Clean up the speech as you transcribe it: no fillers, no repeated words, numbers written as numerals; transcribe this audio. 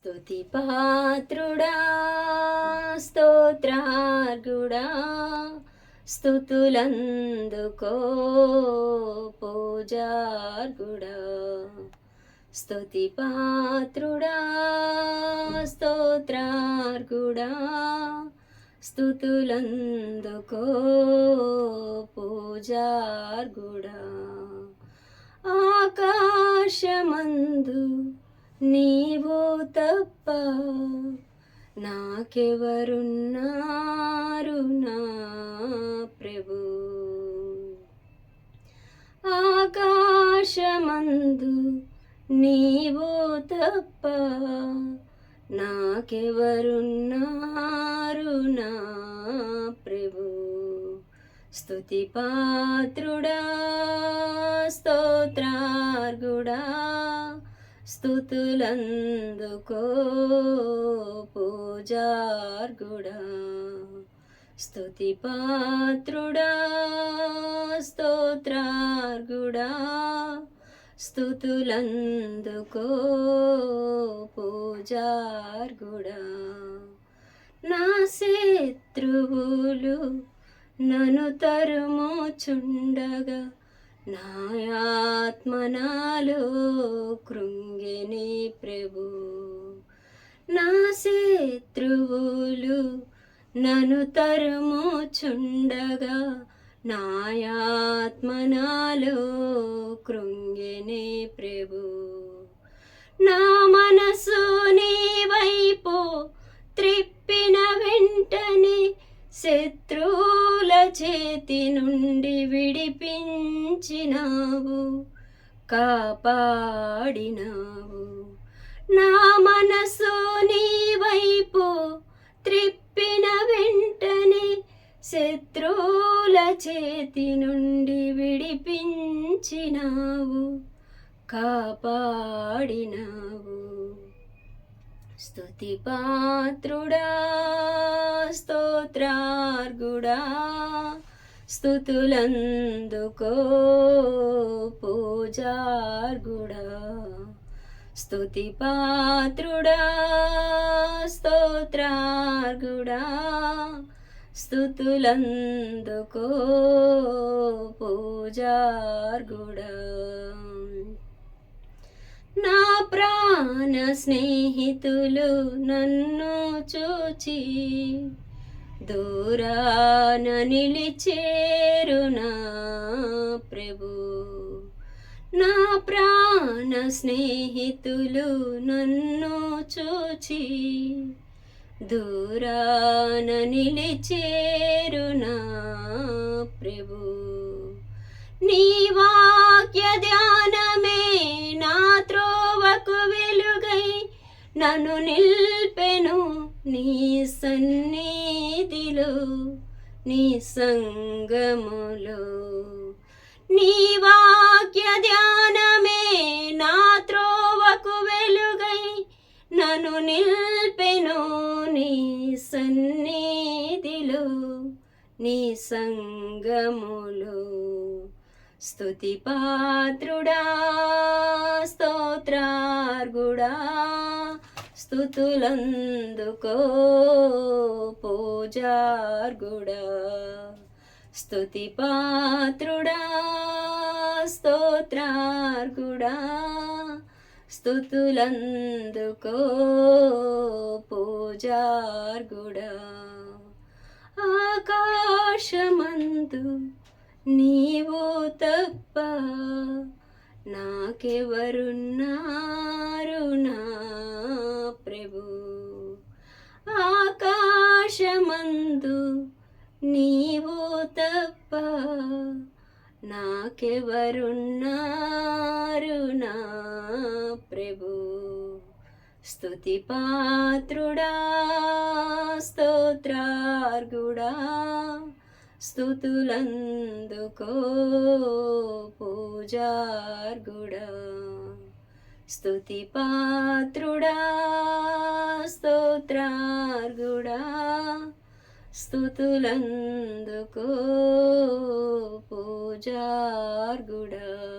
స్తుతి పాత్రుడా స్తోత్రార్గుడా స్తుతులందుకో పూజార్గుడా స్తుతి పాత్రుడా స్తోత్రార్గుడా స్తుతులందుకో పూజార్గుడా ఆకాశమందు నీవు తప్ప నాకెవరున్నారు నా ప్రభు. ఆకాశమందు నీవు తప్ప నాకెవరున్నారు నా ప్రభు. స్తుతి పాత్రుడా స్తోత్రార్గుడా స్తుతులందుకో పూజార్గుడా. స్తుతి పాత్రుడా స్తోత్రార్గుడా స్తుతులందుకో పూజార్గుడా. నా శత్రువులు నన్ను తరుముచుండగా నా ఆత్మ నాలో కృంగిని ప్రభు. నా శత్రువులు నన్ను తరుముచుండగా నా ఆత్మ నాలో కృంగిని ప్రభు. నా మనసు నీ వైపు త్రిప్పిన వెంటనే శత్రువుల చేతి నుండి విడిపించినావు, కాపాడినావు. నా మనసు నీ వైపు త్రిప్పిన వెంటనే శత్రువుల చేతి నుండి విడిపించినావు, కాపాడినావు. స్తుతి పాత్రుడా స్తోత్రార్గుడా స్తుతులందుకో పూజార్గుడా. స్తుతి పాత్రుడా స్తోత్రార్గుడా స్తుతులందుకో పూజార్గుడా. నా ప్రాణ స్నేహితులు నన్ను చూచి దూరాన నిలిచేరు నా ప్రభు. నా ప్రాణ స్నేహితులు నన్ను చూచి దూరాన నిలిచేరు నా ప్రభు. నీ వాక్య ధ్యానమే నా త్రోవకు వెలుగై నన్ను నిల్పెను నీ సన్నిధిలో నీ సంగములో. నీ వాక్య ధ్యానమే నా త్రోవకు వెలుగై నన్ను నిల్పెను నీ సన్నిధిలో నీ సంగములో. స్తుతి పాత్రుడా స్తోత్రార్గుడా స్తుతులందుకో పూజార్గుడా. స్తుతి పాత్రుడా స్తోత్రార్గుడా స్తుతులందుకో పూజార్గుడా. ఆకాశమందు నీవు తప్ప నాకెవరున్నారు నా ప్రభు. ఆకాశమందు నీవు తప్ప నాకెవరున్నారు నా ప్రభు. స్తుతి పాత్రుడా స్తోత్రార్గుడా స్తుతులందుకో పూజార్గుడా. స్తుతి పాత్రుడా స్తోత్రార్గుడా స్తుతులందుకో పూజార్గుడా.